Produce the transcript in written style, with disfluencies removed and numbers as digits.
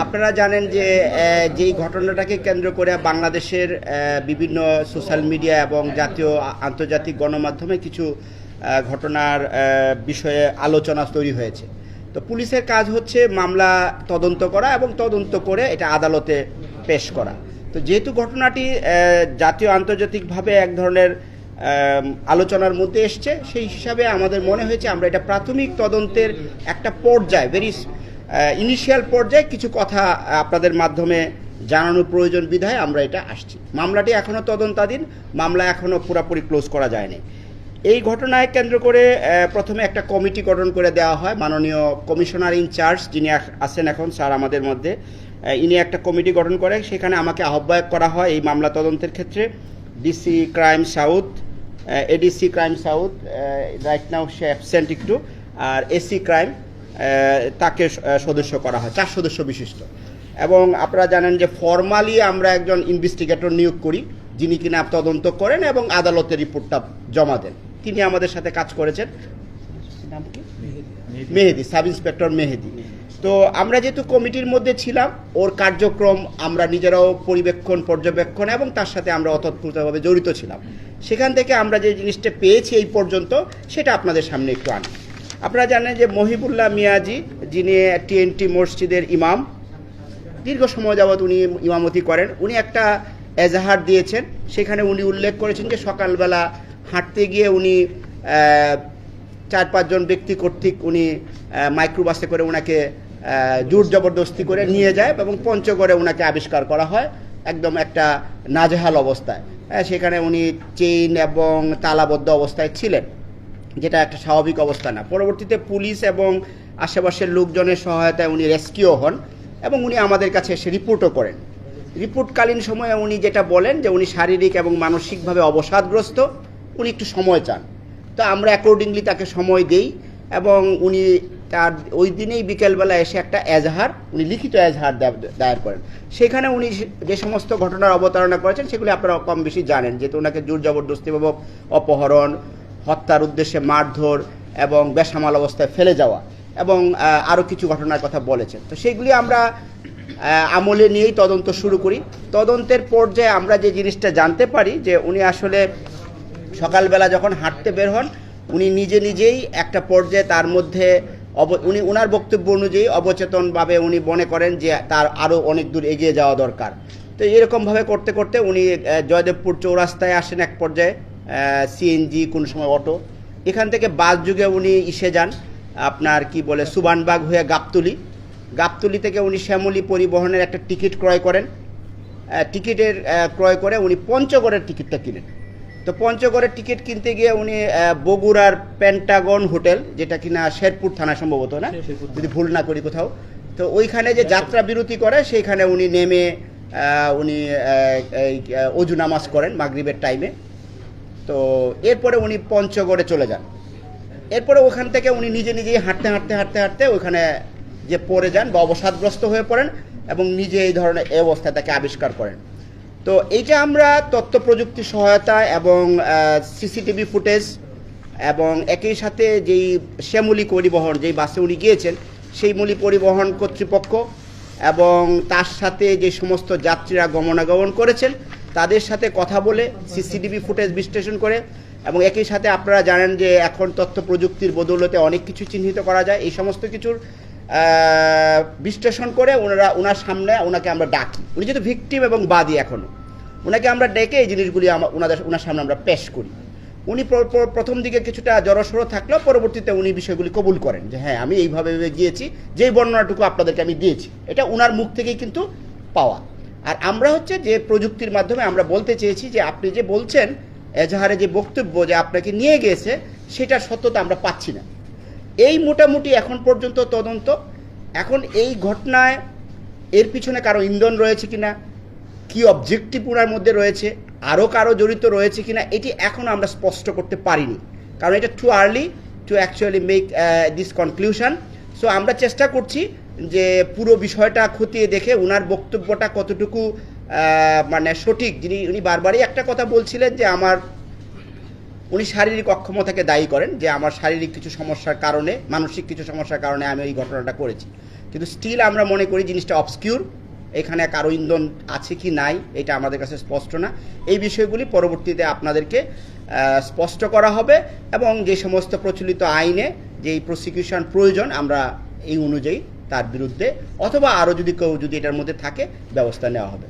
আপনারা জানেন যে যেই ঘটনাটাকে কেন্দ্র করে বাংলাদেশের বিভিন্ন সোশ্যাল মিডিয়া এবং জাতীয় আন্তর্জাতিক গণমাধ্যমে কিছু ঘটনার বিষয়ে আলোচনা তৈরি হয়েছে। তো পুলিশের কাজ হচ্ছে মামলা তদন্ত করা এবং তদন্ত করে এটা আদালতে পেশ করা। তো যেহেতু ঘটনাটি জাতীয় আন্তর্জাতিকভাবে এক ধরনের আলোচনার মধ্যে এসছে, সেই হিসাবে আমাদের মনে হয়েছে আমরা এটা প্রাথমিক তদন্তের একটা পর্যায়ে ইনিশিয়াল পর্যায়ে কিছু কথা আপনাদের মাধ্যমে জানানোর প্রয়োজন বিধায় আমরা এটা আসছি। মামলাটি এখনও তদন্তাধীন, মামলা এখনও পুরোপুরি ক্লোজ করা যায়নি। এই ঘটনায় কেন্দ্র করে প্রথমে একটা কমিটি গঠন করে দেওয়া হয়। মাননীয় কমিশনার ইনচার্জ যিনি আছেন এখন স্যার আমাদের মধ্যে, ইনি একটা কমিটি গঠন করে, সেখানে আমাকে আহ্বায়ক করা হয় এই মামলা তদন্তের ক্ষেত্রে। DC crime south, ADC crime south right now সে অ্যাবসেন্ট একটু, আর এসি ক্রাইম তাকে সদস্য করা হয়, 4 সদস্য বিশিষ্ট। এবং আপনারা জানেন যে ফর্মালি আমরা একজন ইনভেস্টিগেটর নিয়োগ করি যিনি কিনা তদন্ত করেন এবং আদালতের রিপোর্টটা জমা দেন। তিনি আমাদের সাথে কাজ করেছেন, নাম কি? মেহেদি, সাব ইন্সপেক্টর মেহেদি। তো আমরা যেহেতু কমিটির মধ্যে ছিলাম, ওর কার্যক্রম আমরা নিজেরাও পর্যবেক্ষণ এবং তার সাথে আমরা অতপ্রতভাবে জড়িত ছিলাম। সেখান থেকে আমরা যে জিনিসটা পেয়েছি এই পর্যন্ত, সেটা আপনাদের সামনে একটু আনি। আপনারা জানেন যে মহিবুল্লাহ মিয়াজি, যিনি টিএনটি মসজিদের ইমাম, দীর্ঘ সময় যাবৎ উনি ইমামতি করেন, উনি একটা এজাহার দিয়েছেন। সেখানে উনি উল্লেখ করেছেন যে সকালবেলা হাঁটতে গিয়ে উনি 4-5 জন ব্যক্তি কর্তৃক উনি মাইক্রোবাসে করে ওনাকে জোর জবরদস্তি করে নিয়ে যায় এবং পঞ্চগড়ে ওনাকে আবিষ্কার করা হয় একদম একটা নাজেহাল অবস্থায়। সেখানে উনি চেইন এবং তালাবদ্ধ অবস্থায় ছিলেন, যেটা একটা স্বাভাবিক অবস্থা না। পরবর্তীতে পুলিশ এবং আশেপাশের লোকজনের সহায়তায় উনি রেস্কিউ হন এবং উনি আমাদের কাছে এসে রিপোর্টও করেন। রিপোর্টকালীন সময়ে উনি যেটা বলেন যে উনি শারীরিক এবং মানসিকভাবে অবসাদগ্রস্ত, উনি একটু সময় চান। তো আমরা অ্যাকর্ডিংলি তাকে সময় দেই এবং উনি তার ওই দিনেই বিকেলবেলা এসে একটা এজাহার, উনি লিখিত এজাহার দায়ের করেন। সেখানে উনি যে সমস্ত ঘটনার অবতারণা করেছেন সেগুলি আপনারা কম বেশি জানেন, যেহেতু ওনাকে জোর জবরদস্তিভাবে অপহরণ, হত্যার উদ্দেশ্যে মারধর এবং বেসামাল অবস্থায় ফেলে যাওয়া এবং আরও কিছু ঘটনার কথা বলেছেন। তো সেগুলি আমরা আমলে নিয়েই তদন্ত শুরু করি। তদন্তের পর্যায়ে আমরা যে জিনিসটা জানতে পারি যে উনি আসলে সকালবেলা যখন হাঁটতে বের হন, উনি নিজেই একটা পর্যায়ে তার মধ্যে উনি ওনার বক্তব্য অনুযায়ী অবচেতনভাবে উনি মনে করেন যে তার আরও অনেক দূর এগিয়ে যাওয়া দরকার। তো এরকমভাবে করতে করতে উনি জয়দেবপুর চৌরাস্তায় আসেন এক পর্যায়ে, সিএনজি কোনো সময় অটো, এখান থেকে বাস যুগে উনি ইসে যান আপনার কি বলে সুবানবাগ হয়ে গাবতলী থেকে উনি শ্যামলী পরিবহনের একটা টিকিট ক্রয় করেন। টিকিটের ক্রয় করে উনি পঞ্চগড়ের টিকিটটা কিনেন। তো পঞ্চগড়ের টিকিট কিনতে গিয়ে উনি বগুড়ার পেন্টাগন হোটেল, যেটা কিনা শেরপুর থানা সম্ভবত, না যদি ভুল না করি কোথাও, তো ওইখানে যে যাত্রা বিরতি করে সেইখানে উনি নেমে উনি অজু নামাজ করেন মাগরিবের টাইমে। তো এরপরে উনি পঞ্চগড়ে চলে যান। এরপরে ওখান থেকে উনি নিজেই হাঁটতে ওখানে যে পড়ে যান বা অবসাদগ্রস্ত হয়ে পড়েন এবং নিজে এই ধরনের এই অবস্থায় তাকে আবিষ্কার করেন। তো এইটা আমরা তথ্য প্রযুক্তির সহায়তা এবং সিসিটিভি ফুটেজ এবং একই সাথে যেই শ্যামলী পরিবহন, যেই বাসে উনি গিয়েছেন সেই মূলী পরিবহন কর্তৃপক্ষ এবং তার সাথে যে সমস্ত যাত্রীরা গমনাগমন করেছেন তাদের সাথে কথা বলে সিসিটিভি ফুটেজ বিশ্লেষণ করে এবং একই সাথে আপনারা জানেন যে এখন তথ্য প্রযুক্তির বদৌলতে অনেক কিছু চিহ্নিত করা যায়, এই সমস্ত কিছুর বিশ্লেষণ করে ওনার সামনে ওনাকে আমরা ডাকি। উনি যেহেতু ভিকটিম এবং বাদী, এখনও ওনাকে আমরা ডেকে এই জিনিসগুলি ওনার সামনে আমরা পেশ করি। উনি প্রথম দিকে কিছুটা জড়সড় থাকলেও পরবর্তীতে উনি বিষয়গুলি কবুল করেন যে হ্যাঁ আমি এইভাবে গিয়েছি, যেই বর্ণনাটুকু আপনাদেরকে আমি দিয়েছি এটা ওনার মুখ থেকেই কিন্তু পাওয়া। আর আমরা হচ্ছে যে প্রযুক্তির মাধ্যমে আমরা বলতে চেয়েছি যে আপনি যে বলছেন এজাহারে যে বক্তব্য যে আপনাকে নিয়ে গিয়েছে সেটার সত্যতা আমরা পাচ্ছি না। এই মোটামুটি এখন পর্যন্ত তদন্ত। এখন এই ঘটনায় এর পিছনে কারো ইন্ধন রয়েছে কিনা, কি অবজেক্টিভ ওনার মধ্যে রয়েছে, আরও কারো জড়িত রয়েছে কিনা, এটি এখন আমরা স্পষ্ট করতে পারিনি, কারণ এটা too early two actually make this conclusion. So আমরা চেষ্টা করছি যে পুরো বিষয়টা খতিয়ে দেখে ওনার বক্তব্যটা কতটুকু মানে সঠিক। উনি বারবারই একটা কথা বলছিলেন যে উনি শারীরিক অক্ষমতাকে দায়ী করেন, যে আমার শারীরিক কিছু সমস্যার কারণে, মানসিক কিছু সমস্যার কারণে আমি এই ঘটনাটা করেছি। কিন্তু স্টিল আমরা মনে করি জিনিসটা অবসকিউর, এখানে কারো ইন্ধন আছে কি নাই এটা আমাদের কাছে স্পষ্ট না। এই বিষয়গুলি পরবর্তীতে আপনাদেরকে স্পষ্ট করা হবে এবং যে সমস্ত প্রচলিত আইনে যেই প্রসিকিউশন প্রয়োজন আমরা এই অনুযায়ী তার বিরুদ্ধে অথবা আরও যদি কেউ যদি এটার মধ্যে থাকে ব্যবস্থা নেওয়া হবে।